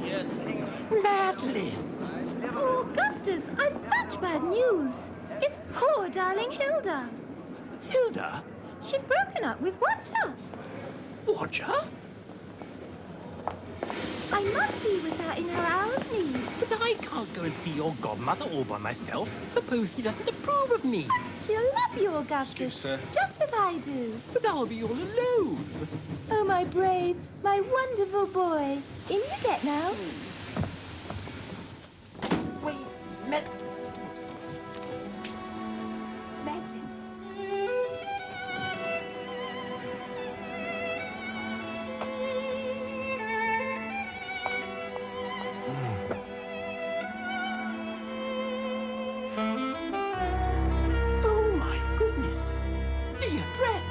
Yes. Madeleine! Oh, Augustus, I've such bad news. It's poor darling Hilda. Hilda? She's broken up with Watcher. Watcher? I must be with her in her hour of need. But I can't go and see your godmother all by myself. Suppose she doesn't approve of me. She'll love you, Augustus. Excuse, sir. Just as I do. But I'll be all alone. Oh, my brave, my wonderful boy. In you get now. Wait, Madeleine. Oh my goodness! The address!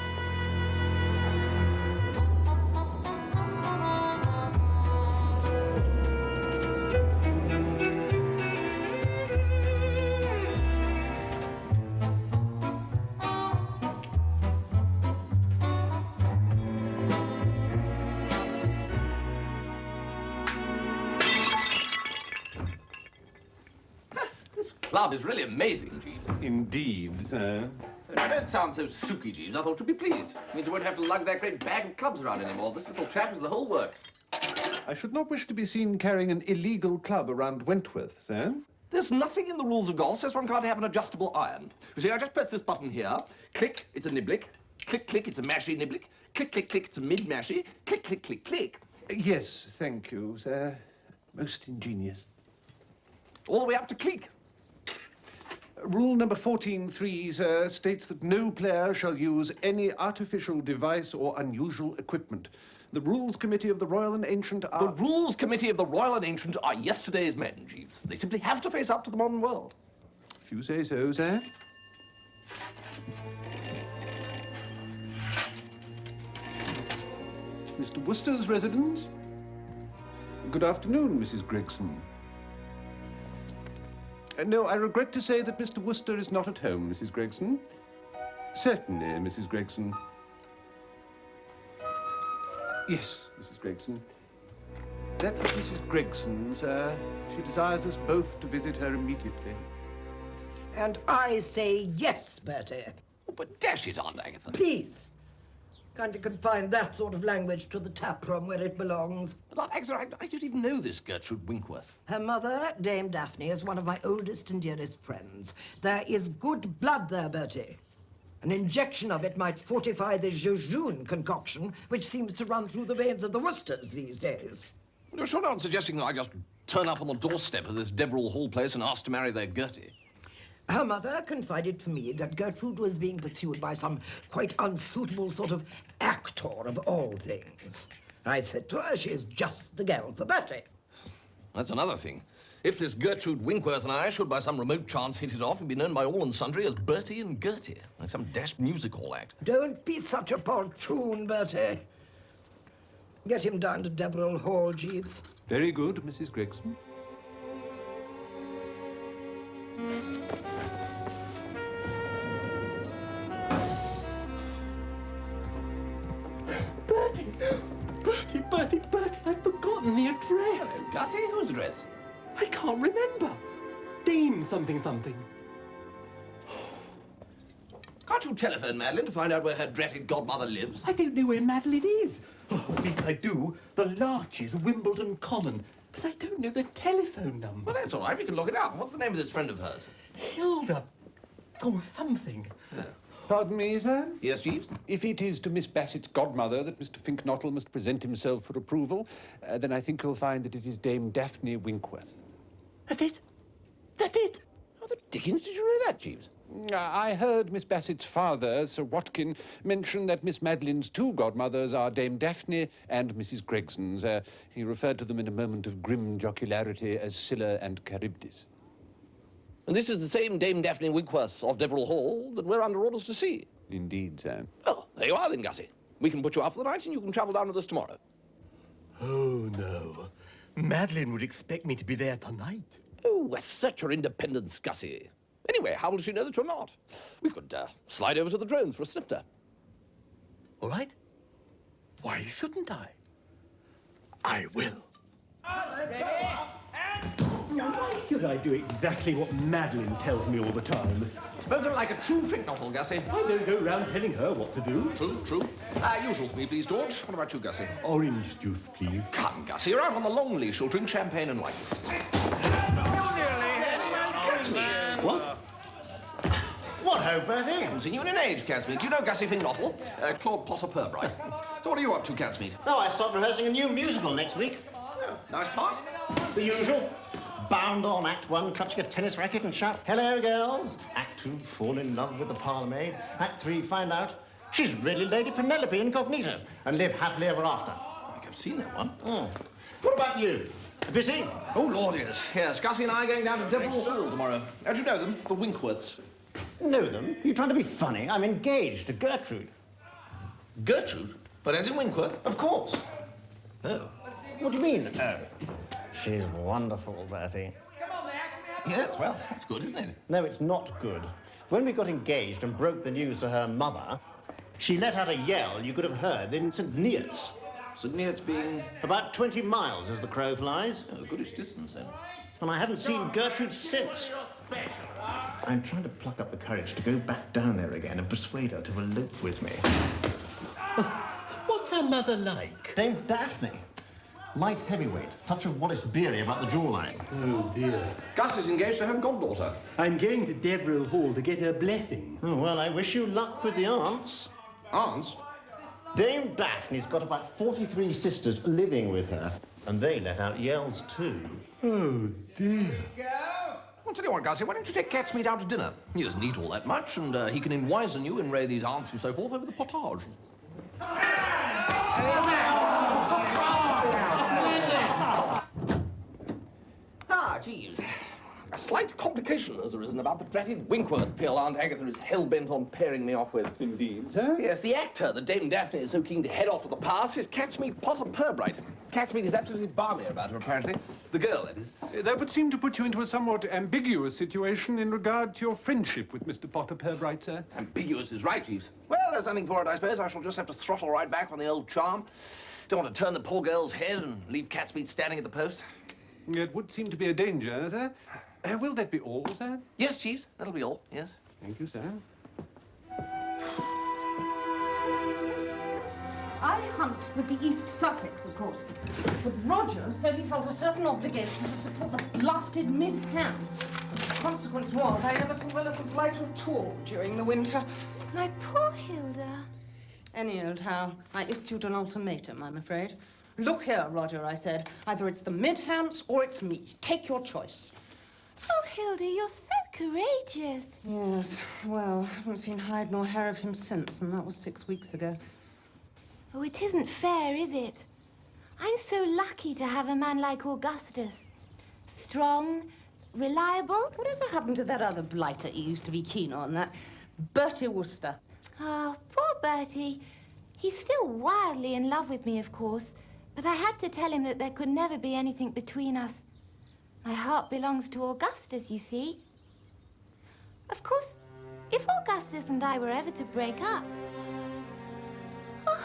This club is really amazing, Jeeves. Indeed, sir. Now, don't sound so sooky, Jeeves. I thought you'd be pleased. It means you won't have to lug that great bag of clubs around anymore. This little chap is the whole works. I should not wish to be seen carrying an illegal club around Wentworth, sir. There's nothing in the rules of golf says one can't have an adjustable iron. You see, I just press this button here. Click, it's a niblick. Click, click, it's a mashy niblick. Click, click, click, it's a mid-mashy. Click, click, click, click. Yes, thank you, sir. Most ingenious. All the way up to click. Rule number 14.3, sir, states that no player shall use any artificial device or unusual equipment. The Rules Committee of the Royal and Ancient are... The Rules Committee of the Royal and Ancient are yesterday's men, Jeeves. They simply have to face up to the modern world. If you say so, sir. Mr. Wooster's residence. Good afternoon, Mrs. Gregson. No, I regret to say that Mr. Wooster is not at home, Mrs. Gregson. Certainly, Mrs. Gregson. Yes, Mrs. Gregson. That was Mrs. Gregson, sir. She desires us both to visit her immediately. And I say yes, Bertie. Oh, but dash it, Aunt Agatha. Please. Kindly confine that sort of language to the tap room where it belongs. But Aunt Agatha, I don't even know this Gertrude Winkworth. Her mother, Dame Daphne, is one of my oldest and dearest friends. There is good blood there, Bertie. An injection of it might fortify the jejune concoction, which seems to run through the veins of the Woosters these days. You're sure not suggesting that I just turn up on the doorstep of this Deverill Hall place and ask to marry their Gertie? Her mother confided to me that Gertrude was being pursued by some quite unsuitable sort of actor of all things. I said to her she is just the girl for Bertie. That's another thing. If this Gertrude Winkworth and I should by some remote chance hit it off, we'd be known by all and sundry as Bertie and Gertie, like some dashed music hall act. Don't be such a poltroon, Bertie. Get him down to Deverill Hall, Jeeves. Very good, Mrs. Gregson. Bertie, I've forgotten the address. Gussie, whose address? I can't remember. Dame something. Can't you telephone Madeleine to find out where her dratted godmother lives? I don't know where Madeleine is. Oh, at least I do. The Larches, Wimbledon Common. But I don't know the telephone number. Well, that's all right. We can look it up. What's the name of this friend of hers? Hilda. Oh, something. Oh. Pardon me, sir? Yes, Jeeves? If it is to Miss Bassett's godmother that Mr. Fink-Nottle must present himself for approval, then I think you'll find that it is Dame Daphne Winkworth. That's it? That's it? How the dickens did you know that, Jeeves? I heard Miss Bassett's father, Sir Watkin, mention that Miss Madeleine's two godmothers are Dame Daphne and Mrs. Gregson's. He referred to them in a moment of grim jocularity as Scylla and Charybdis. And this is the same Dame Daphne Winkworth of Deverill Hall that we're under orders to see. Indeed, sir. Well, there you are then, Gussie. We can put you up for the night and you can travel down with us tomorrow. Oh, no. Madeleine would expect me to be there tonight. Oh, assert your independence, Gussie. Anyway, how will she know that you're not? We could slide over to the drones for a snifter. All right. Why shouldn't I? I will. Why should I do exactly what Madeleine tells me all the time? Spoken like a true Fink-Nottle, Gussie. I don't go round telling her what to do. True. Usual for me, please, George. What about you, Gussie? Orange juice, please. Come, Gussie, you're out on the long leash. You'll drink champagne and like it. Catsmead. What? What ho, Bertie? I haven't seen you in an age, Catsmead. Do you know Gussie Fink-Nottle? Claude Potter Purbright. So what are you up to, Catsmead? Oh, I start rehearsing a new musical next week. Oh, nice part. The usual. Bound on Act 1, clutching a tennis racket and shout, "Hello, girls." Act 2, fall in love with the parlour-maid. Act 3, find out she's really Lady Penelope incognito and live happily ever after. I think I've seen that one. What about you? Busy? Oh, Lord, yes. Yes, Gussie and I are going down to Deverill Hall tomorrow. How'd you know them? The Winkworths. Know them? You trying to be funny? I'm engaged to Gertrude. Gertrude? But as in Winkworth? Of course. Oh. What do you mean, oh? She's wonderful, Bertie. Yes, well, that's good, isn't it? No, it's not good. When we got engaged and broke the news to her mother, she let out a yell you could have heard in St. Newts. St. Newts being... About 20 miles as the crow flies. a goodish distance, then. And I haven't seen Gertrude since. I'm trying to pluck up the courage to go back down there again and persuade her to elope with me. What's her mother like? Dame Daphne. Light heavyweight, touch of Wallace Beery about the jawline. Oh, dear. Gus is engaged to her goddaughter. I'm going to Deverill Hall to get her blessing. Oh, well, I wish you luck with the aunts. Aunts? Dame Daphne's got about 43 sisters living with her, and they let out yells too. Oh, dear. I'll tell you what, Gussie, why don't you take Catsmead out to dinner? He doesn't eat all that much, and he can enwizen you and ray these aunts and so forth over the pottage. Jeeves. A slight complication has arisen about the dratted Winkworth pill Aunt Agatha is hell-bent on pairing me off with. Indeed, sir? Yes, the actor that Dame Daphne is so keen to head off to the past is Catsmead Potter Purbright. Catsmead is absolutely balmy about her, apparently. The girl, that is. That would seem to put you into a somewhat ambiguous situation in regard to your friendship with Mr. Potter Purbright, sir. Ambiguous is right, Jeeves. Well, there's nothing for it, I suppose. I shall just have to throttle right back on the old charm. Don't want to turn the poor girl's head and leave Catsmead standing at the post. It would seem to be a danger, sir. Will that be all, sir? Yes, Jeeves, that'll be all, yes. Thank you, sir. I hunt with the East Sussex, of course. But Roger said he felt a certain obligation to support the blasted mid-hands. The consequence was I never saw the little blight at all during the winter. My poor Hilda. Any old how. I issued an ultimatum, I'm afraid. Look here, Roger, I said. Either it's the mid-hands or it's me. Take your choice. Oh, Hilda, you're so courageous. Yes, well, I haven't seen hide nor hair of him since, and that was 6 weeks ago. Oh, it isn't fair, is it? I'm so lucky to have a man like Augustus. Strong, reliable. Whatever happened to that other blighter you used to be keen on, that Bertie Wooster? Oh, poor Bertie. He's still wildly in love with me, of course, but I had to tell him that there could never be anything between us. My heart belongs to Augustus, you see. Of course, if Augustus and I were ever to break up... Oh.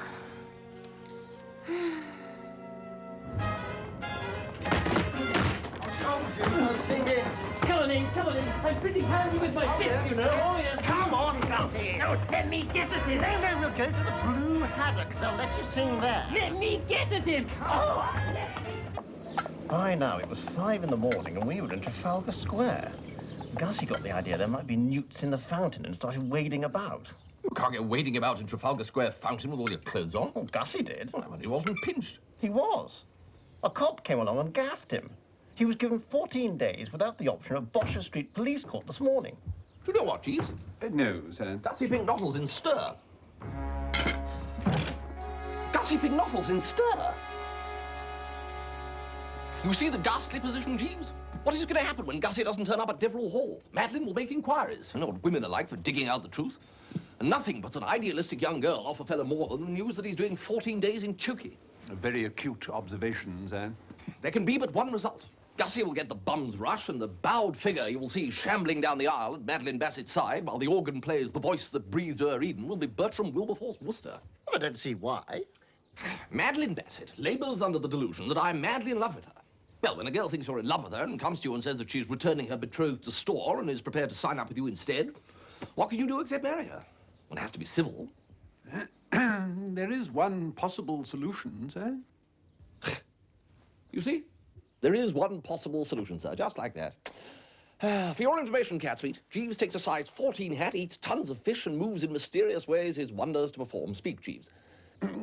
Come on in. I'm pretty handy with my fist, you know. Oh, yeah. Come on, Gussie. No, let me get at him. No, we'll go to the Blue Haddock. They'll let you sing there. Let me get at him. Oh, By now, it was 5 in the morning and we were in Trafalgar Square. Gussie got the idea there might be newts in the fountain and started wading about. You can't get wading about in Trafalgar Square fountain with all your clothes on. Well, Gussie did. Well, he wasn't pinched. He was. A cop came along and gaffed him. He was given 14 days without the option of Bossy Street Police Court this morning. Do you know what, Jeeves? No, sir. Gussie Fink-Nottle's in stir. Gussie Fink-Nottle's in stir. You see the ghastly position, Jeeves? What is going to happen when Gussie doesn't turn up at Deverill Hall? Madeleine will make inquiries. You know what women are like for digging out the truth. And nothing but an idealistic young girl offer a fellow more than the news that he's doing 14 days in Chokey. A very acute observation, sir. There can be but one result. Gussie will get the bum's rush, and the bowed figure you will see shambling down the aisle at Madeleine Bassett's side while the organ plays The Voice That Breathed O'er Eden will be Bertram Wilberforce Wooster. Well, I don't see why. Madeleine Bassett labours under the delusion that I'm madly in love with her. Well, when a girl thinks you're in love with her and comes to you and says that she's returning her betrothed to store and is prepared to sign up with you instead, what can you do except marry her? Well, it has to be civil. There is one possible solution, sir. You see? There is one possible solution, sir, just like that. For your information, Catsmeat, Jeeves takes a size 14 hat, eats tons of fish, and moves in mysterious ways his wonders to perform. Speak, Jeeves.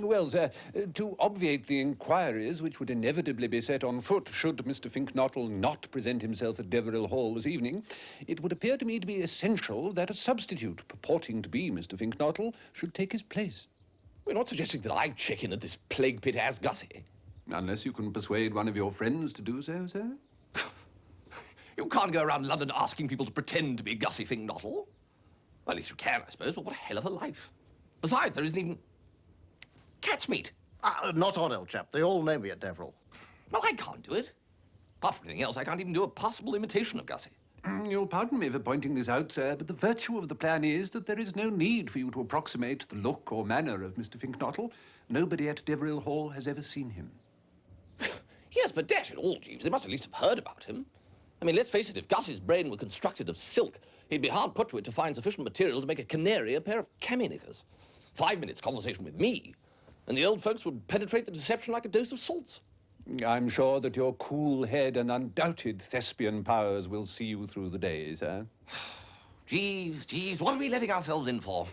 Well, sir, to obviate the inquiries which would inevitably be set on foot should Mr. Fink-Nottle not present himself at Deverill Hall this evening, it would appear to me to be essential that a substitute purporting to be Mr. Fink-Nottle should take his place. We're not suggesting that I check in at this plague pit as Gussie. Unless you can persuade one of your friends to do so, sir. You can't go around London asking people to pretend to be Gussie Fink-Nottle. Well, at least you can, I suppose, but what a hell of a life. Besides, there isn't even Catsmeat. Not on, old chap. They all know me at Deverill. Well, I can't do it. Apart from anything else, I can't even do a passable imitation of Gussie. You'll pardon me for pointing this out, sir, but the virtue of the plan is that there is no need for you to approximate the look or manner of Mr. Fink-Nottle. Nobody at Deverill Hall has ever seen him. Yes, but dash it all, Jeeves, they must at least have heard about him. I mean, let's face it, if Gussie's brain were constructed of silk, he'd be hard put to it to find sufficient material to make a canary a pair of cami knickers. 5 minutes conversation with me, and the old folks would penetrate the deception like a dose of salts. I'm sure that your cool head and undoubted thespian powers will see you through the days, eh? Jeeves, what are we letting ourselves in for?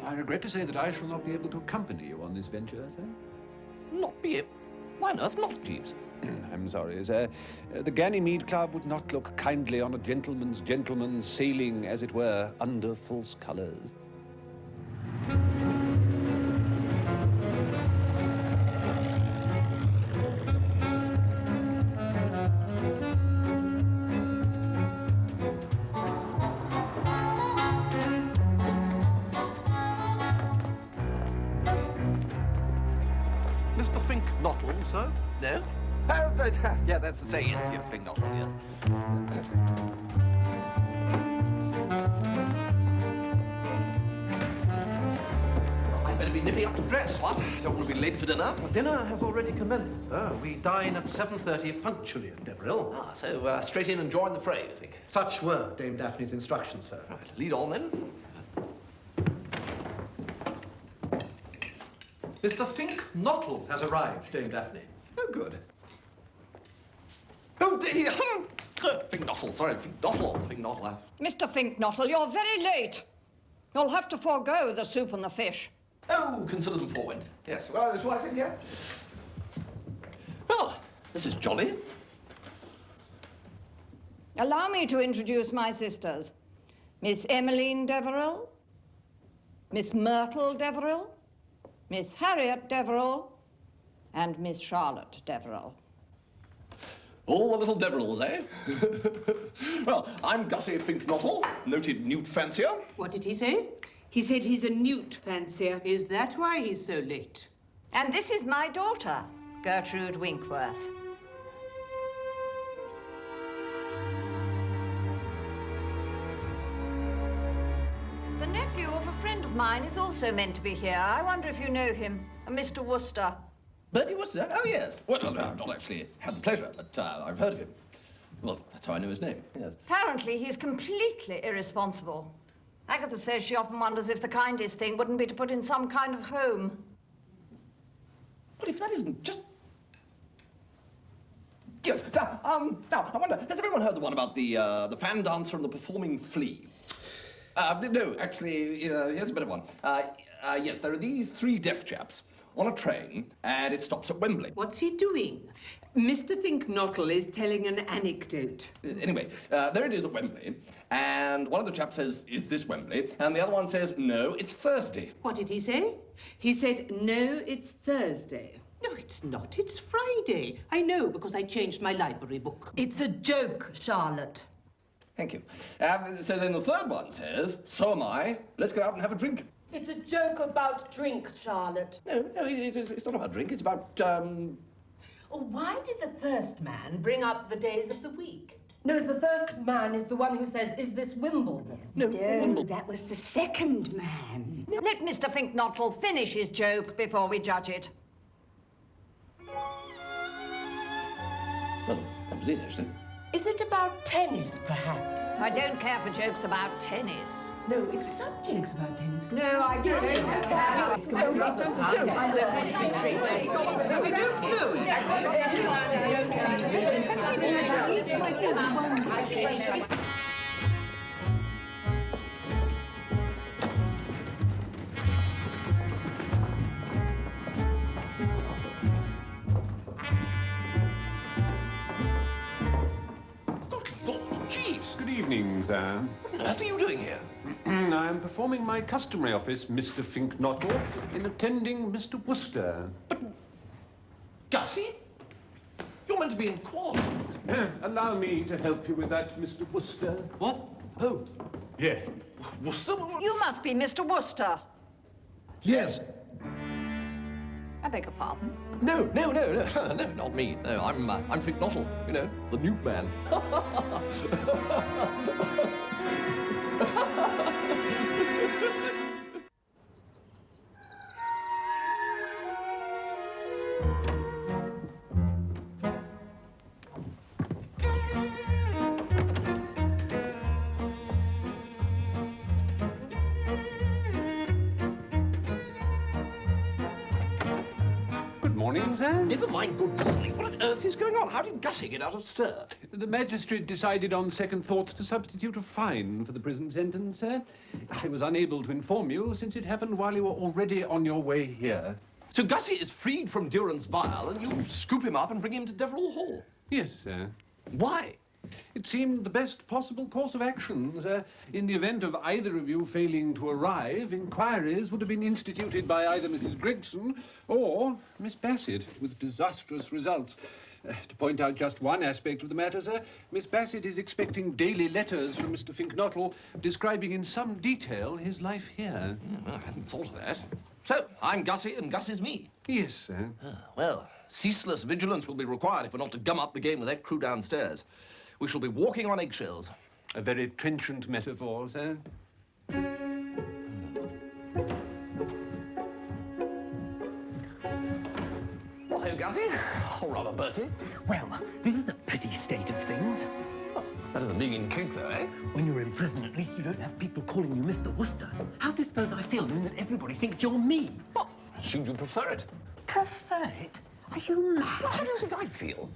I regret to say that I shall not be able to accompany you on this venture, sir. Not be it? Why on earth not, Jeeves? I'm sorry, sir. The Ganymede Club would not look kindly on a gentleman's gentleman sailing, as it were, under false colours. Mr. Fink-Nottle, sir? No? Yeah, that's to say yes, Fink-Nottle, yes. I'd better be nipping up to dress, what? I don't want to be late for dinner. Dinner has already commenced, sir. We dine at 7:30 punctually at Deverill. Ah, so straight in and join the fray, you think? Such were Dame Daphne's instructions, sir. Right, lead on then. Mr. Fink-Nottle has arrived, Dame Daphne. Oh, good. Oh, Fink-Nottle, sorry, Fink-Nottle. Mr. Fink-Nottle, you're very late. You'll have to forego the soup and the fish. Oh, consider them forward. Yes, well, shall I sit here? Well, this is jolly. Allow me to introduce my sisters. Miss Emmeline Deverill, Miss Myrtle Deverill, Miss Harriet Deverill, and Miss Charlotte Deverill. All the little Deverills, eh? Well, I'm Gussie Fink-Nottle, noted newt fancier. What did he say? He said he's a newt fancier. Is that why he's so late? And this is my daughter, Gertrude Winkworth. The nephew of a friend of mine is also meant to be here. I wonder if you know him, a Mr. Wooster. Bertie Wooster? Oh, yes. Well, no, I've not actually had the pleasure, but I've heard of him. Well, that's how I know his name, yes. Apparently, he's completely irresponsible. Agatha says she often wonders if the kindest thing wouldn't be to put in some kind of home. But if that isn't just... Yes, now, I wonder, has everyone heard the one about the fan dancer and the performing flea? No, actually, here's a better one. Yes, there are these 3 deaf chaps on a train, and it stops at Wembley. What's he doing? Mr. Fink-Nottle is telling an anecdote. Anyway, there it is at Wembley, and one of the chaps says, "Is this Wembley?" And the other one says, "No, it's Thursday." What did he say? He said, "No, it's Thursday." No, it's not. It's Friday. I know, because I changed my library book. It's a joke, Charlotte. Thank you. So then the third one says, "So am I. Let's go out and have a drink." It's a joke about drink, Charlotte. No, it's not about drink. It's about, Oh, why did the first man bring up the days of the week? No, the first man is the one who says, "Is this Wimbledon?" No, Wimbledon. That was the second man. Let Mr. Fink-Nottle finish his joke before we judge it. Well, that was it, actually. Is it about tennis, perhaps? I don't care for jokes about tennis. No, except jokes about tennis. No, I don't care. Jeeves! Good evening, sir. What on earth are you doing here? I'm performing my customary office, Mr. Fink-Nottle, in attending Mr. Wooster. Gussie? You're meant to be in court. Allow me to help you with that, Mr. Wooster. What? Oh, Yes. Wooster? You must be Mr. Wooster. Yes. I beg your pardon. No, no, not me. No, I'm Fink-Nottle, you know, the newt man. Morning, sir. Never mind good morning. What on earth is going on? How did Gussie get out of stir? The magistrate decided on second thoughts to substitute a fine for the prison sentence, sir. I was unable to inform you since it happened while you were already on your way here. So Gussie is freed from durance vile and you scoop him up and bring him to Deverill Hall? Yes, sir. Why? It seemed the best possible course of action, sir. In the event of either of you failing to arrive, inquiries would have been instituted by either Mrs. Gregson or Miss Bassett, with disastrous results. To point out just one aspect of the matter, sir, Miss Bassett is expecting daily letters from Mr. Fink-Nottle describing in some detail his life here. Well, I hadn't thought of that. So, I'm Gussie and Gussie's me. Yes, sir. Well, ceaseless vigilance will be required if we're not to gum up the game with that crew downstairs. We shall be walking on eggshells. A very trenchant metaphor, sir. Well, hey, Gussie. Or rather, Bertie. Well, this is a pretty state of things. Oh, better than being in kink, though, eh? When you're in prison, at least you don't have people calling you Mr. Wooster. How do you suppose I feel knowing that everybody thinks you're me? Well, I assumed you prefer it. Prefer it? Are you mad? Well, how do you think I'd feel?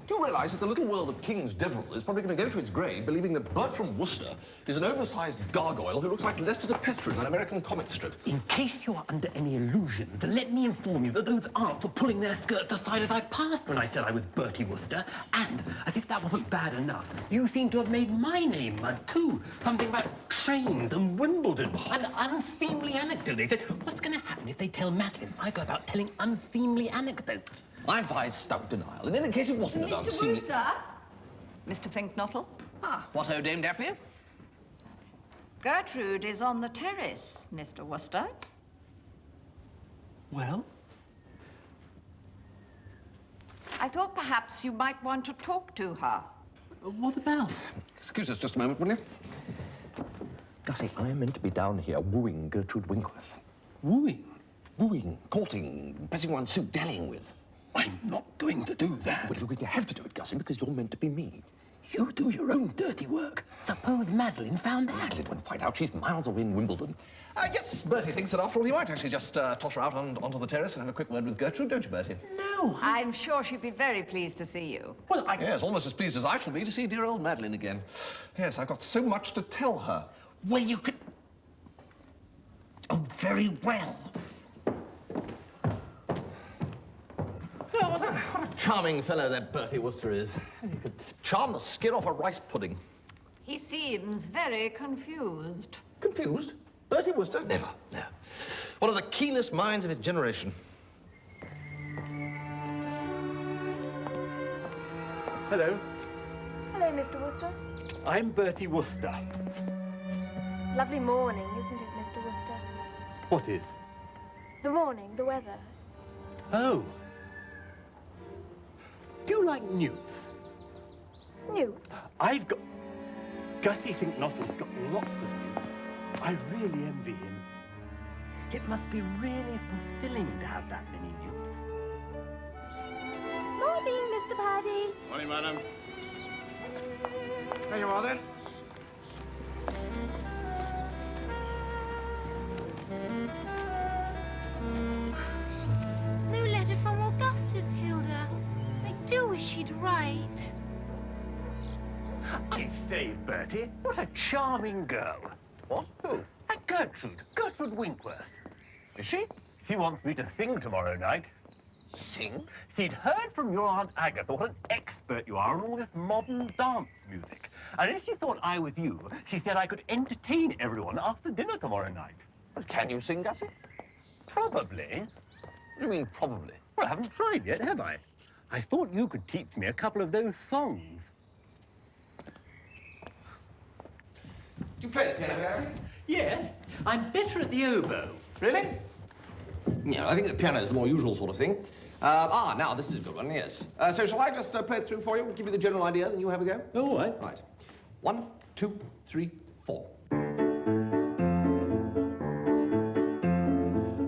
Do you realise that the little world of King's Deverill is probably going to go to its grave believing that Bert from Wooster is an oversized gargoyle who looks like Lester de Pestrin in an American comic strip? In case you are under any illusion, then let me inform you that those aunts were pulling their skirts aside as I passed when I said I was Bertie Wooster, and, as if that wasn't bad enough, you seem to have made my name mud too. Something about trains and Wimbledon. An unseemly anecdote. They said, what's going to happen if they tell Madeleine I go about telling unseemly anecdotes? I advise stout denial, and in the case it wasn't an Mr. unseemly... Wooster? Mr. Fink-Nottle? Ah, what ho, Dame Daphne? Gertrude is on the terrace, Mr. Wooster. Well? I thought perhaps you might want to talk to her. What about? Excuse us just a moment, will you? Gussie, I am meant to be down here wooing Gertrude Winkworth. Wooing? Wooing, courting, pressing one's suit, dallying with. I'm not going to do that. Well, you're going to have to do it, Gussie, because you're meant to be me. You do your own dirty work. Suppose Madeleine found out. Madeleine won't find out. She's miles away in Wimbledon. Yes, Bertie thinks that after all, he might actually just toss her out onto the terrace and have a quick word with Gertrude, don't you, Bertie? No. I'm sure she'd be very pleased to see you. Well, Yes, almost as pleased as I shall be to see dear old Madeleine again. Yes, I've got so much to tell her. Well, you could... Oh, very well. Oh, what a charming fellow that Bertie Wooster is. You could charm the skin off a rice pudding. He seems very confused. Confused? Bertie Wooster? Never, no. One of the keenest minds of his generation. Hello. Hello, Mr. Wooster. I'm Bertie Wooster. Lovely morning, isn't it, Mr. Wooster? What is? The morning, the weather. Oh. Do you like newts? Newts? I've got... Gussie Fink-Nottle's got lots of newts. I really envy him. It must be really fulfilling to have that many newts. Morning, Mr. Paddy. Morning, madam. There you are, then. No letter from Augustus, Hilda. I do wish he'd write. I say, Bertie, what a charming girl. What? Who? Gertrude Winkworth. Is she? She wants me to sing tomorrow night. Sing? She'd heard from your Aunt Agatha what an expert you are on all this modern dance music. And if she thought I was you, she said I could entertain everyone after dinner tomorrow night. Well, can you sing, Gussie? Probably. What do you mean, probably? Well, I haven't tried yet, have I? I thought you could teach me a couple of those songs. Do you play the piano, Gussie? Yes. I'm better at the oboe. Really? Yeah, I think the piano is the more usual sort of thing. Now, this is a good one, yes. So shall I just play it through for you, give you the general idea, then you have a go? All right. Right. 1, 2, 3, 4.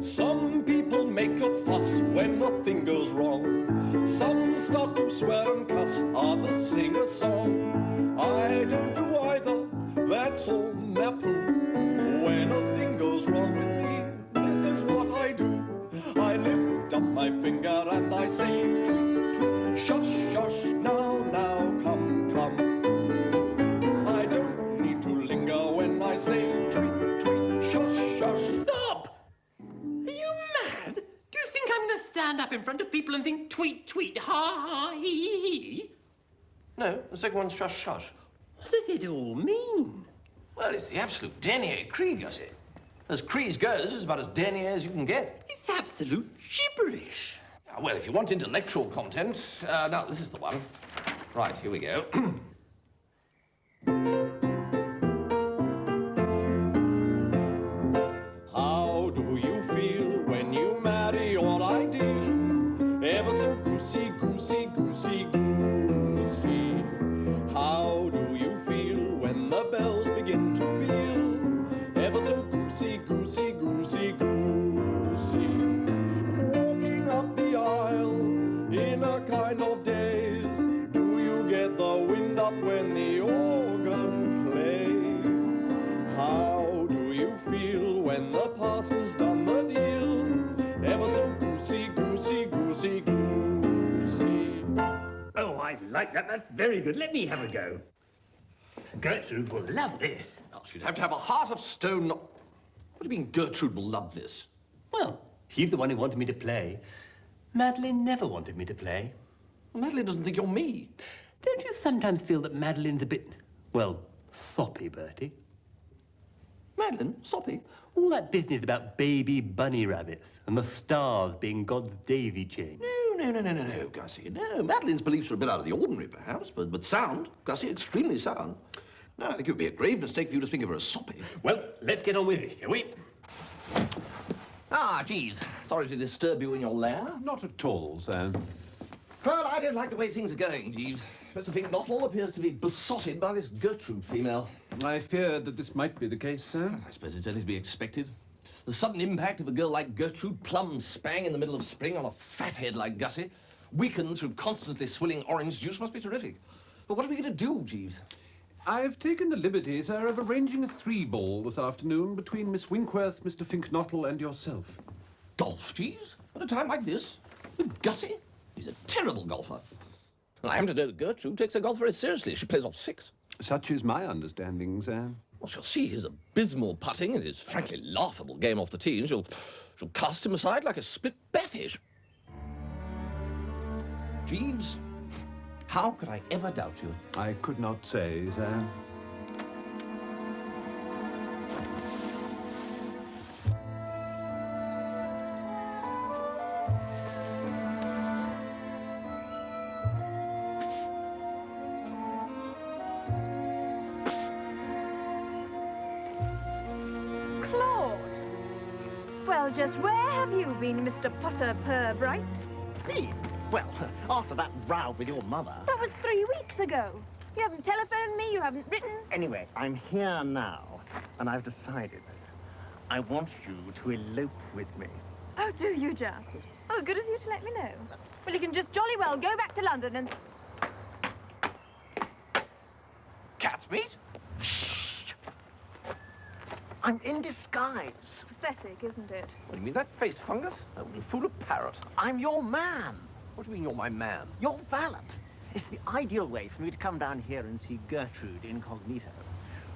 Some people make a fuss when nothing goes wrong. Some start to swear and cuss, others sing a song. I don't do either, that's all napoo. When a thing goes wrong with me, this is what I do. I lift up my finger and I say, tweet, tweet, shush, shush, now, now, come, come. I don't need to linger when I say, tweet, tweet, shush, shush. Stop! Are you mad? Do you think I'm going to stand up in front of people and think, tweet, tweet, ha, ha, hee? No, the second one's shush, shush. What does it all mean? Well, it's the absolute denier Cree, Gussie. As Crees goes, this is about as denier as you can get. It's absolute gibberish. Well, if you want intellectual content, now, this is the one. Right, here we go. How do you feel when you marry your ideal? Ever so goosey, goosey, goosey, goosey. How do you feel when the bells begin to peal? Ever so goosey, goosey, goosey, goosey. Walking up the aisle in a kind of daze. Do you get the wind up when the organ plays? How do you feel when the parson's done the deal? Ever so goosey, goosey, goosey, goosey. Oh, I like that. That's very good. Let me have a go. Gertrude will love this. Now, she'd have to have a heart of stone. What do you mean Gertrude will love this? Well, she's the one who wanted me to play. Madeleine never wanted me to play. Well, Madeleine doesn't think you're me. Don't you sometimes feel that Madeleine's a bit, well, soppy, Bertie? Madeleine? Soppy? All that business about baby bunny rabbits and the stars being God's daisy chain. No, Gussie. No, Madeleine's beliefs are a bit out of the ordinary, perhaps, but sound. Gussie, extremely sound. No, I think it would be a grave mistake for you to think of her as soppy. Well, let's get on with it, shall we? Jeeves. Sorry to disturb you in your lair. Not at all, sir. Well, I don't like the way things are going, Jeeves. Mr. Fink-Nottle appears to be besotted by this Gertrude female. I feared that this might be the case, sir. I suppose it's only to be expected. The sudden impact of a girl like Gertrude, plumb spang in the middle of spring on a fathead like Gussie, weakened through constantly swilling orange juice, must be terrific. But what are we going to do, Jeeves? I've taken the liberty, sir, of arranging a 3-ball this afternoon between Miss Winkworth, Mr. Fink-Nottle, and yourself. Golf, Jeeves? At a time like this? With Gussie? He's a terrible golfer. And I happen to know that Gertrude takes her golf very seriously. She plays off 6. Such is my understanding, sir. Well, she'll see his abysmal putting and his frankly laughable game off the tee, and she'll cast him aside like a split batfish. Jeeves, how could I ever doubt you? I could not say, sir. Well, just where have you been, Mr. Potter Purbright? Me? Well, after that row with your mother... That was 3 weeks ago. You haven't telephoned me, you haven't written... Anyway, I'm here now, and I've decided. I want you to elope with me. Oh, do you just? Oh, good of you to let me know. Well, you can just jolly well go back to London and... Catsmeat? I'm in disguise. Pathetic, isn't it? What do you mean, that face fungus? That will fool a parrot. I'm your man. What do you mean you're my man? Your valet. It's the ideal way for me to come down here and see Gertrude incognito.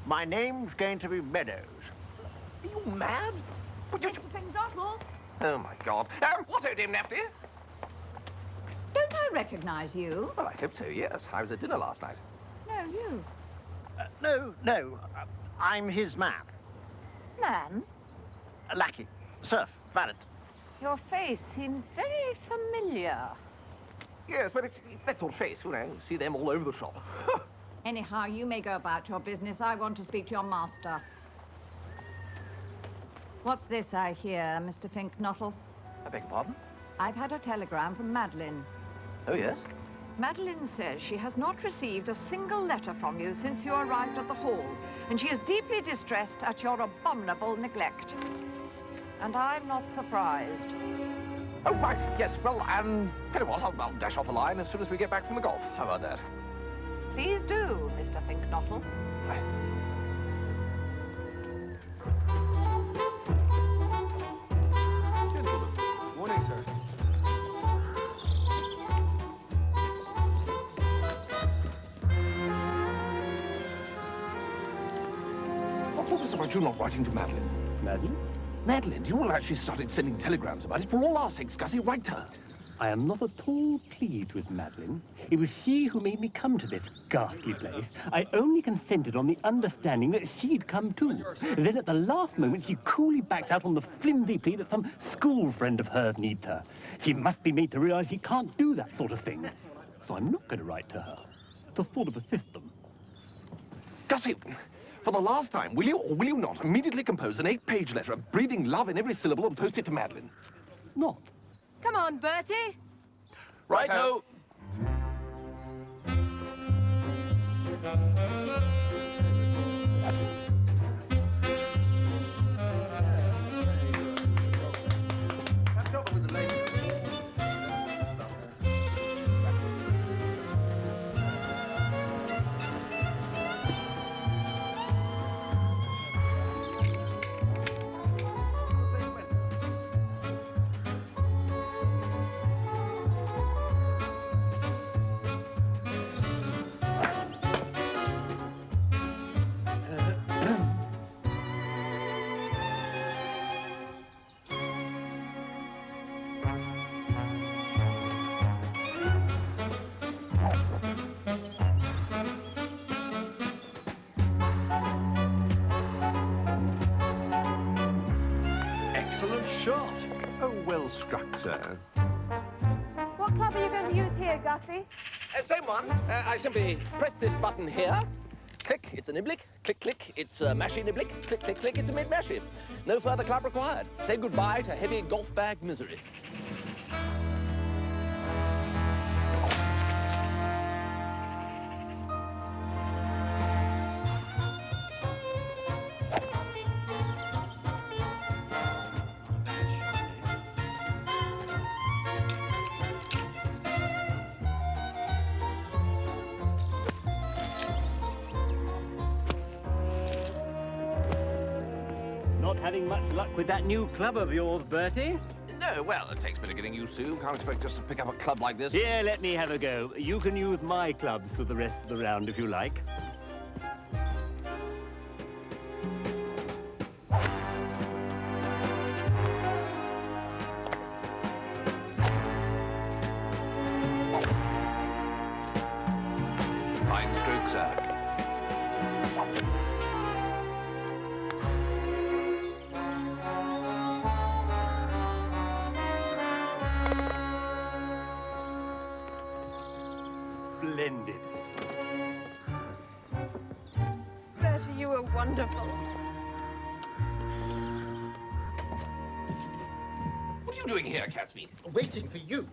My name's going to be Meadows. Are you mad? Mr. Fink-Nottle? Oh, my God. What, Dame Daphne? Don't I recognize you? Well, I hope so, yes. I was at dinner last night. No, you. No. I'm his man. Man, A lackey. Serf. Valet. your face seems very familiar. Yes, but it's that sort of face, you know. You see them all over the shop. Anyhow, you may go about your business. I want to speak to your master. What's this I hear, Mr. Fink-Nottle? I beg your pardon? I've had a telegram from Madeleine. Oh, yes? Madeleine says she has not received a single letter from you since you arrived at the Hall, and she is deeply distressed at your abominable neglect. And I'm not surprised. Oh, right, yes. Well, tell you what, I'll dash off a line as soon as we get back from the golf. How about that? Please do, Mr. Fink-Nottle. Right. Gentlemen, morning, sir. What's all this about you not writing to Madeleine? Madeleine? Madeleine, do you realize she started sending telegrams about it? For all our sakes, Gussie, write to her. I am not at all pleased with Madeleine. It was she who made me come to this ghastly place. I only consented on the understanding that she'd come too. Then at the last moment, she coolly backed out on the flimsy plea that some school friend of hers needs her. She must be made to realize she can't do that sort of thing. So I'm not going to write to her, to sort of assist them. Gussie, for the last time, will you or will you not immediately compose an 8-page letter breathing love in every syllable and post it to Madeleine? Not. Come on, Bertie. Righto. Catch up with the lady. Excellent shot. Oh, well struck, sir. What club are you going to use here, Gussie? Same one. I simply press this button here. Click, it's a niblick. Click, click, it's a mashy niblick. Click, click, click, it's a mid-mashy. No further club required. Say goodbye to heavy golf bag misery. Not having much luck with that new club of yours, Bertie? No, well, it takes a bit of getting used to. Can't expect just to pick up a club like this. Here, let me have a go. You can use my clubs for the rest of the round if you like. Fine stroke, sir. Splendid. Bertie, you were wonderful. What are you doing here, Catsmeat? Waiting for you.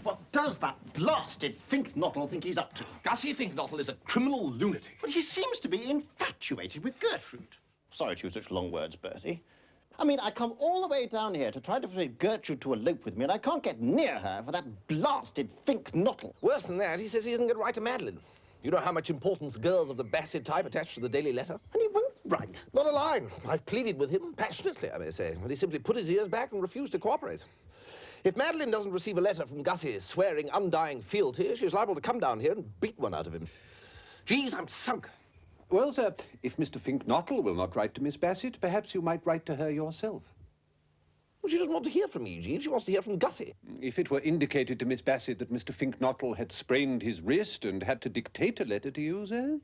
What does that blasted Fink-Nottle think he's up to? Gussie Fink-Nottle is a criminal lunatic. But he seems to be infatuated with Gertrude. Sorry to use such long words, Bertie. I mean, I come all the way down here to try to persuade Gertrude to elope with me, and I can't get near her for that blasted Fink-Nottle. Worse than that, he says he isn't going to write to Madeleine. You know how much importance girls of the Bassett type attach to the daily letter? And he won't write. Not a line. I've pleaded with him, passionately, I may say, but he simply put his ears back and refused to cooperate. If Madeleine doesn't receive a letter from Gussie swearing undying fealty, she's liable to come down here and beat one out of him. Jeeves, I'm sunk. Well, sir, if Mr. Fink-Nottle will not write to Miss Bassett, perhaps you might write to her yourself. Well, she doesn't want to hear from me, Jeeves. She wants to hear from Gussie. If it were indicated to Miss Bassett that Mr. Fink-Nottle had sprained his wrist and had to dictate a letter to you, sir?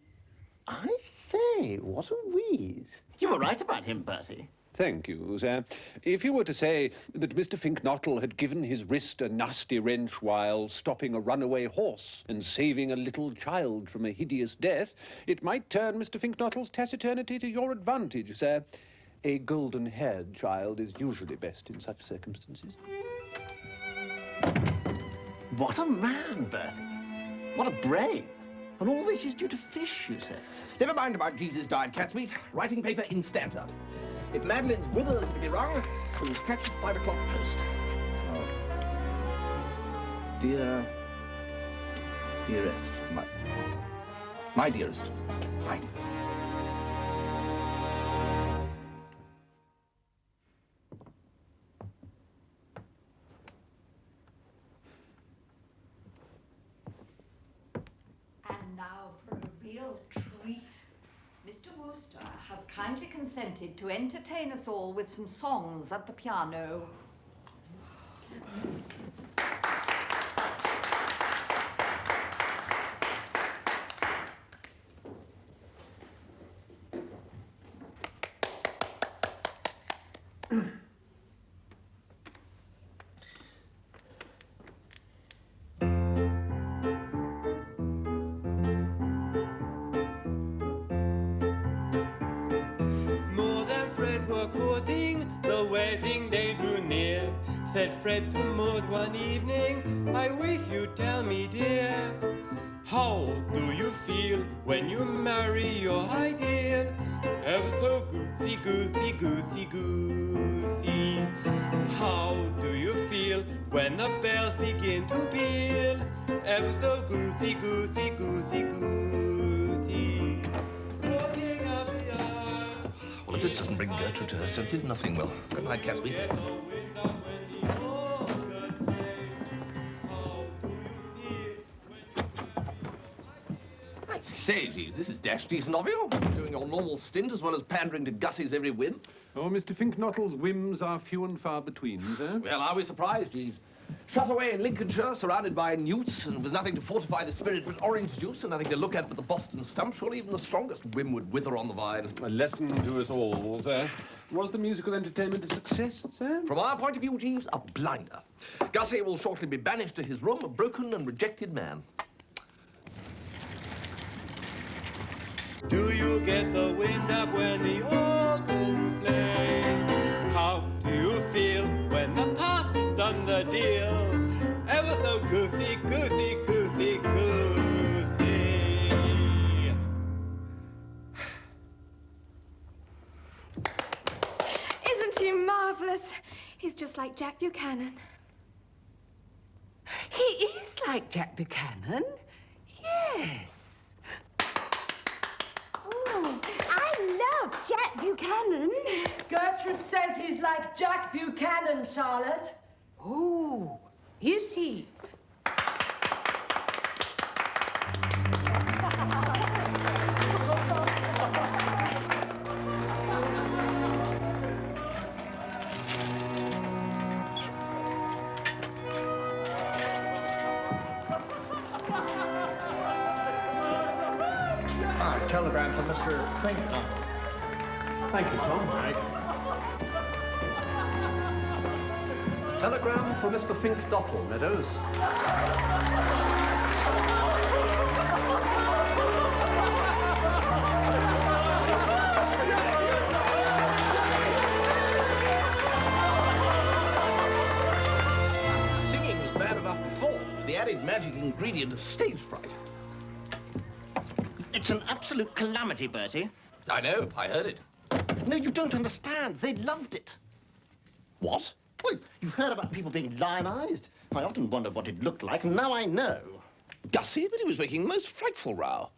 I say, what a wheeze. You were right about him, Bertie. Thank you, sir. If you were to say that Mr. Fink-Nottle had given his wrist a nasty wrench while stopping a runaway horse and saving a little child from a hideous death, it might turn Mr. Fink-Nottle's taciturnity to your advantage, sir. A golden-haired child is usually best in such circumstances. What a man, Bertie. What a brain. And all this is due to fish, you say? Never mind about Jeeves's dyed cat's meat. Writing paper instanter. If Madeleine's withers to be wrong, we'll catch the 5 o'clock post. Oh. Dearest, my dearest, my dearest. And now for a real treat. Mr. Wooster has kindly consented to entertain us all with some songs at the piano. The wedding day drew near. Said Fred to Maud one evening, I wish you'd tell me, dear, how do you feel when you marry your ideal? Ever so goosey, goosey, goosey, goosey. How do you feel when the bells begin to peal? Ever so goosey, goosey, goosey, goosey. Walking up the aisle. Well, if this doesn't bring Gertrude to her senses, nothing will. Good night, Catsby. I say, Jeeves, this is dash decent of you. Doing your normal stint as well as pandering to Gussie's every whim. Oh, Mr. Fink-Nottle's whims are few and far between, sir. Well, are we surprised, Jeeves? Shut away in Lincolnshire, surrounded by newts, and with nothing to fortify the spirit but orange juice, and nothing to look at but the Boston stump, surely even the strongest whim would wither on the vine. A lesson to us all, sir. Was the musical entertainment a success, sir? From our point of view, Jeeves, a blinder. Gussie will shortly be banished to his room, a broken and rejected man. Do you get the wind up when the organ plays? How do you feel when the path done the deal? Ever so goosey, goosey, goosey, goosey. Isn't he marvellous? He's just like Jack Buchanan. He is like Jack Buchanan. Yes. Oh, I love Jack Buchanan. Gertrude says he's like Jack Buchanan, Charlotte. Oh, is he? Telegram for Mr. Fink-Nottle. Thank you, Tom. Telegram for Mr. Fink-Nottle, Meadows. Singing was bad enough before, with the added magic ingredient of stage fright. It's an absolute calamity, Bertie. I know, I heard it. No, you don't understand. They loved it. What? Well, you've heard about people being lionized. I often wondered what it looked like, and now I know. Gussie, but he was making the most frightful row.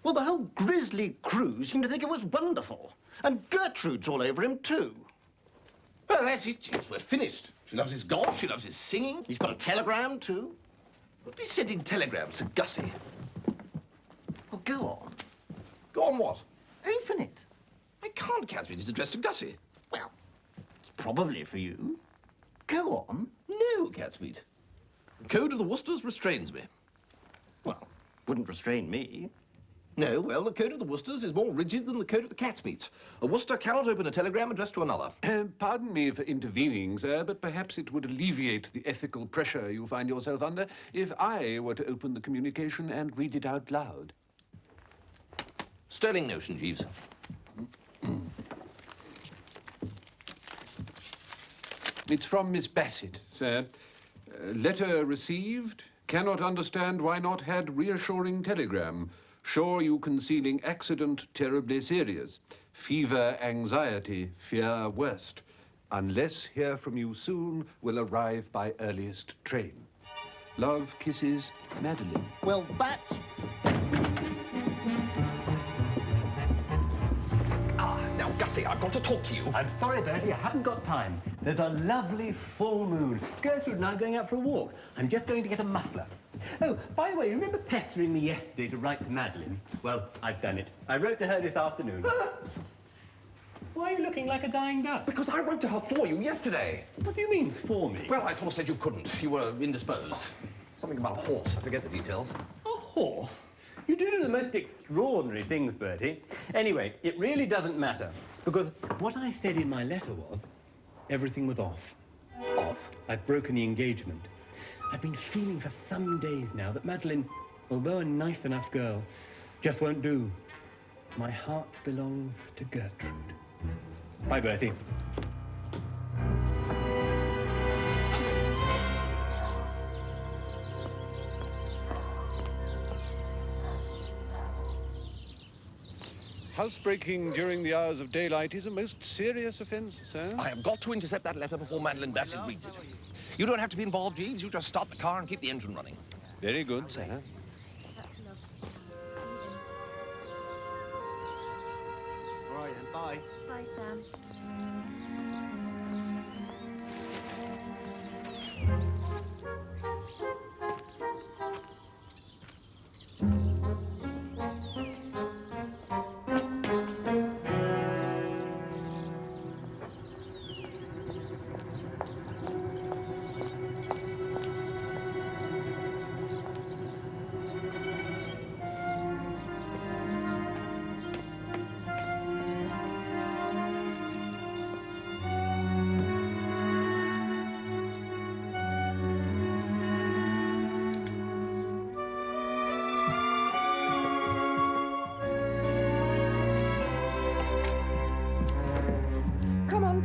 Well, the whole grisly crew seemed to think it was wonderful. And Gertrude's all over him, too. Well, that's it, Jeeves. We're finished. She loves his golf, she loves his singing. He's got a telegram, too. We'll be sending telegrams to Gussie. Well, go on. Go on what? Open it. I can't, Catsmead. It's addressed to Gussie. Well, it's probably for you. Go on. No, Catsmead. The code of the Woosters restrains me. Well, wouldn't restrain me. No, well, the code of the Woosters is more rigid than the code of the Catsmeats. A Wooster cannot open a telegram addressed to another. Pardon me for intervening, sir, but perhaps it would alleviate the ethical pressure you find yourself under if I were to open the communication and read it out loud. Sterling notion, Jeeves. It's from Miss Bassett, sir. Letter received. Cannot understand why not had reassuring telegram. Sure you concealing accident terribly serious. Fever, anxiety, fear worst. Unless hear from you soon, will arrive by earliest train. Love, kisses, Madeleine. Well, that's... Now, Gussie, I've got to talk to you. I'm sorry, Bertie, I haven't got time. There's a lovely full moon. Gertrude and I are going out for a walk. I'm just going to get a muffler. Oh, by the way, you remember pestering me yesterday to write to Madeleine? Well, I've done it. I wrote to her this afternoon. Why are you looking like a dying duck? Because I wrote to her for you yesterday. What do you mean, for me? Well, I sort of said you couldn't. You were indisposed. Something about a horse. I forget the details. A horse? You do the most extraordinary things, Bertie. Anyway, it really doesn't matter, because what I said in my letter was, everything was off. Off? I've broken the engagement. I've been feeling for some days now that Madeleine, although a nice enough girl, just won't do. My heart belongs to Gertrude. Bye, Bertie. Housebreaking during the hours of daylight is a most serious offence, sir. I have got to intercept that letter before Madeleine Bassett reads it. You don't have to be involved, Jeeves. You just start the car and keep the engine running. Very good, sir. All right, then. Bye. Bye, Sam.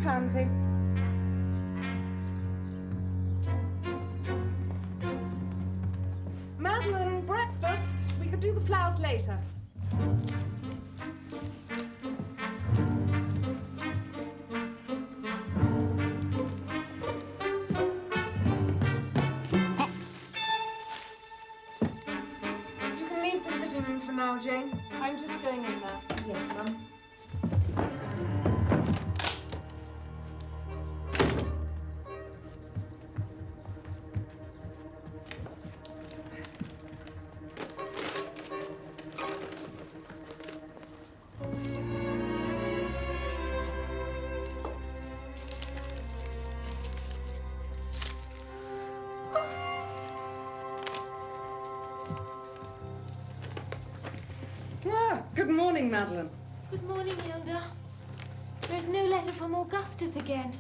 Pansy. Madeleine, breakfast. We could do the flowers later. You can leave the sitting room for now, Jane. I'm just going in there. Yes, Mum. Good morning, Madeleine. Good morning, Hilda. There's no letter from Augustus again.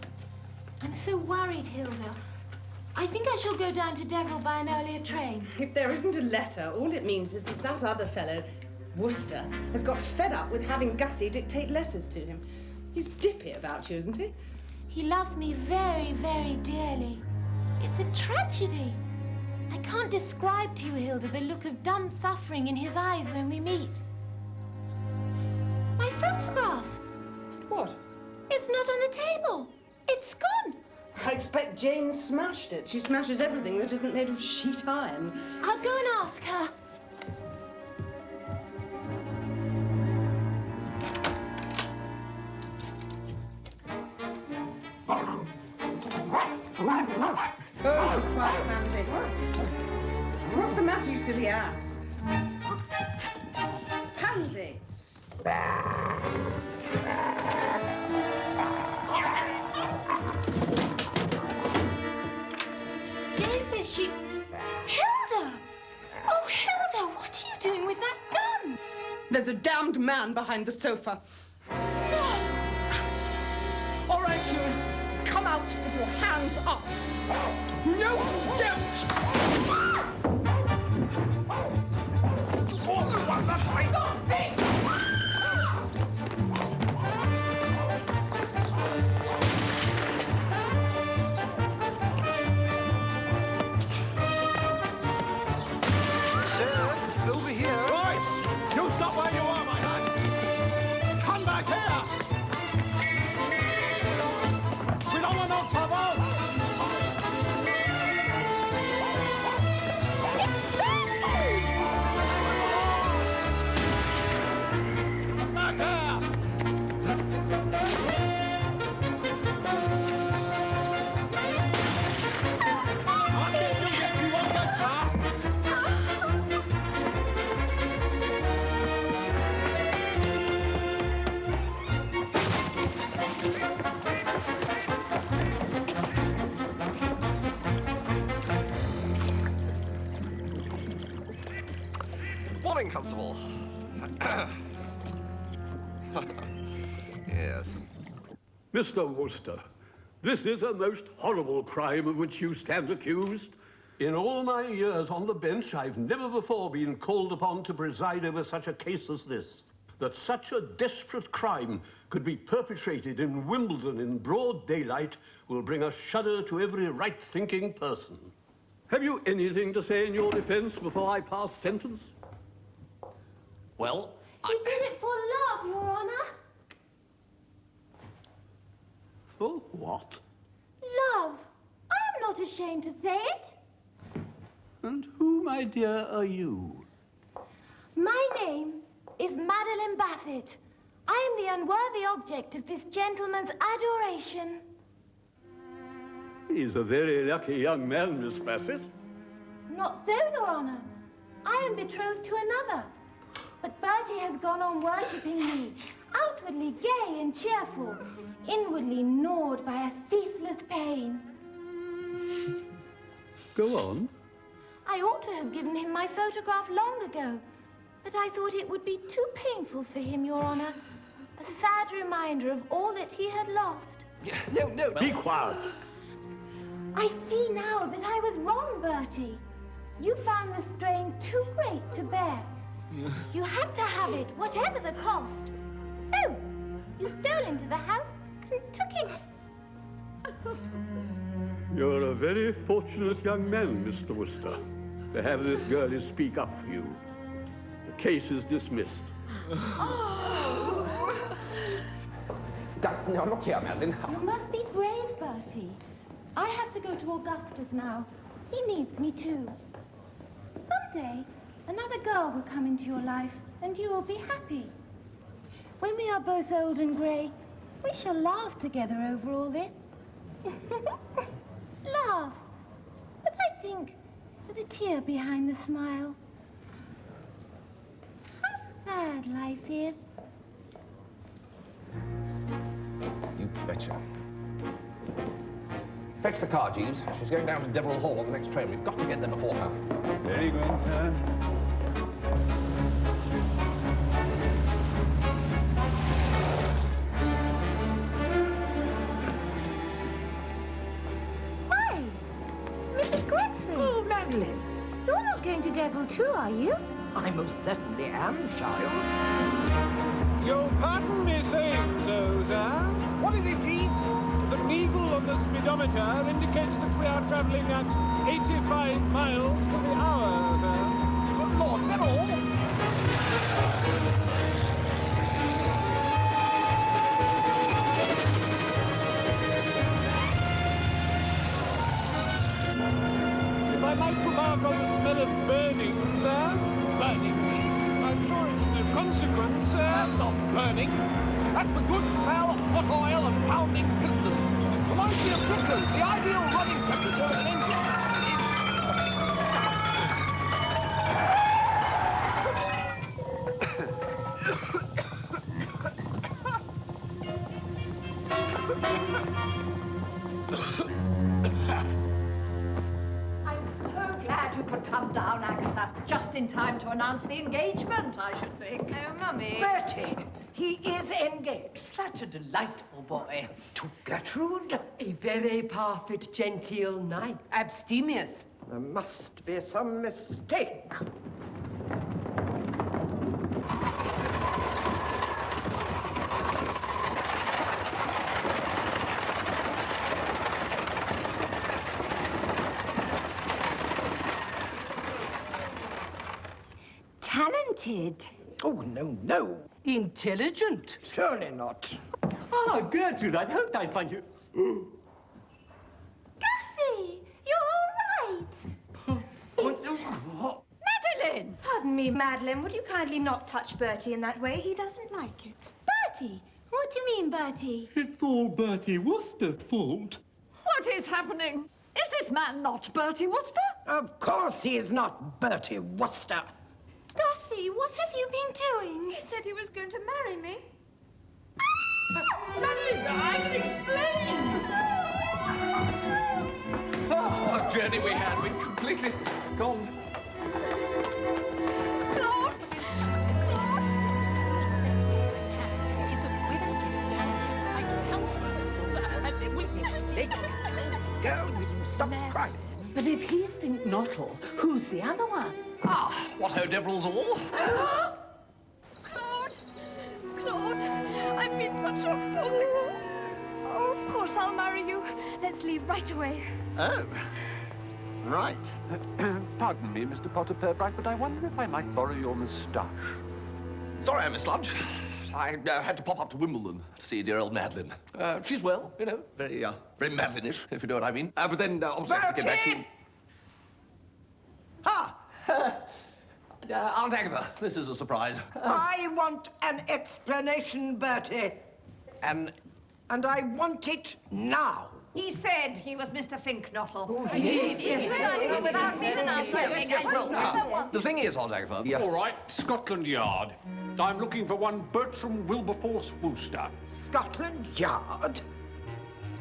I'm so worried, Hilda. I think I shall go down to Deverill by an earlier train. If there isn't a letter, all it means is that that other fellow, Wooster, has got fed up with having Gussie dictate letters to him. He's dippy about you, isn't he? He loves me very, very dearly. It's a tragedy. I can't describe to you, Hilda, the look of dumb suffering in his eyes when we meet. My photograph. What? It's not on the table. It's gone. I expect Jane smashed it. She smashes everything that isn't made of sheet iron. I'll go and ask her. Oh, quiet, Pansy. What's the matter, you silly ass? Pansy! Jane says she... Hilda! Oh, Hilda, what are you doing with that gun? There's a damned man behind the sofa. All right, you. Come out with your hands up. No, don't! Sir, over here. Right! You stop where you are, my man! Come back here! We don't want no trouble! Come back here! I'll get you on that car! Morning, Constable. Yes. Mr. Wooster, this is a most horrible crime of which you stand accused. In all my years on the bench, I've never before been called upon to preside over such a case as this. That such a desperate crime could be perpetrated in Wimbledon in broad daylight will bring a shudder to every right-thinking person. Have you anything to say in your defense before I pass sentence? Well, He did it for love, Your Honor. For what? Love. I am not ashamed to say it. And who, my dear, are you? My name is Madeleine Bassett. I am the unworthy object of this gentleman's adoration. He's a very lucky young man, Miss Bassett. Not so, Your Honor. I am betrothed to another. But Bertie has gone on worshipping me, outwardly gay and cheerful, inwardly gnawed by a ceaseless pain. Go on. I ought to have given him my photograph long ago, but I thought it would be too painful for him, Your Honor. A sad reminder of all that he had lost. No. Be quiet. I see now that I was wrong, Bertie. You found the strain too great to bear. You had to have it, whatever the cost. So, you stole into the house and took it. You're a very fortunate young man, Mr. Wooster, to have this girlie speak up for you. The case is dismissed. No, look here, Madeleine. You must be brave, Bertie. I have to go to Augustus now. He needs me too. Someday, another girl will come into your life, and you will be happy. When we are both old and grey, we shall laugh together over all this. Laugh, but I think with a tear behind the smile. How sad life is. You betcha. Fetch the car, Jeeves. She's going down to Deverill Hall on the next train. We've got to get there before her. Very good, sir. Why? Mrs. Gregson. Oh, Madeleine. You're not going to Deverill too, are you? I most certainly am, child. You'll pardon me saying so, sir. What is it, Jeeves? The needle on the speedometer indicates that we are travelling at 85 miles to the hour, sir. Good Lord, is that all? morning. That's the good smell of hot oil and pounding pistons. Reminds me of Vickers, the ideal running temperature of an engine. I'm so glad you could come down, Agatha. Just in time to announce the engagement, I should think. Oh, Mummy. Bertie, he is engaged. Such a delightful boy. To Gertrude? A very perfect, genteel knight. Abstemious. There must be some mistake. Talented. Oh, no, no. Intelligent. Surely not. Ah, Gertrude, I hoped I'd find you. Gussie, you're all right. Madeleine! Pardon me, Madeleine. Would you kindly not touch Bertie in that way? He doesn't like it. Bertie? What do you mean, Bertie? It's all Bertie Wooster's fault. What is happening? Is this man not Bertie Wooster? Of course he is not Bertie Wooster. Gussie, what have you been doing? He said he was going to marry me. Madeleine, I can explain. Oh, what a journey we had. We'd completely gone. Claude! Claude! Girl, will you stop crying? But if he's Fink-Nottle, who's the other one? Ah, what ho, Deverill Hall? Claude! Claude, I've been such a fool. Oh, of course I'll marry you. Let's leave right away. Oh, right. Pardon me, Mr. Potter Purbright, but I wonder if I might borrow your moustache. Sorry I missed lunch. I had to pop up to Wimbledon to see dear old Madeleine. She's well, you know, very Madeline-ish, if you know what I mean. But then, obviously, I have to get back to... Ah! Aunt Agatha, this is a surprise. I want an explanation, Bertie. And I want it now. He said he was Mr. Fink-Nottle. Yes. Without even answering. the thing is, Aunt Agatha... All right, Scotland Yard. I'm looking for one Bertram Wilberforce Wooster. Scotland Yard?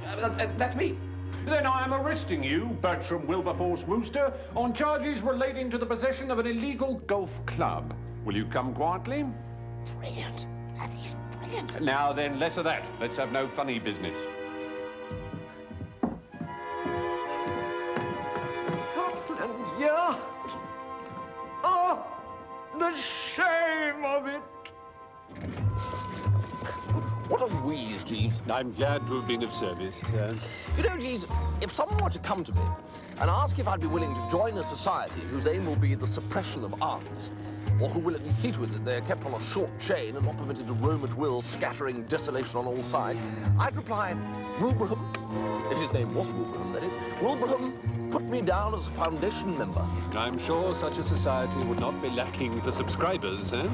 That's me. Then I am arresting you, Bertram Wilberforce Wooster, on charges relating to the possession of an illegal golf club. Will you come quietly? Brilliant. That is brilliant. Now then, less of that. Let's have no funny business. Scotland Yard. Oh, the shame of it. What a wheeze, Jeeves. I'm glad to have been of service. You know, Jeeves, if someone were to come to me and ask if I'd be willing to join a society whose aim will be the suppression of aunts, or who will at least see to it that they're kept on a short chain and not permitted to roam at will, scattering desolation on all sides, I'd reply, Wilbraham, if his name was Wilbraham, that is, Wilbraham, put me down as a foundation member. I'm sure such a society would not be lacking for subscribers, eh?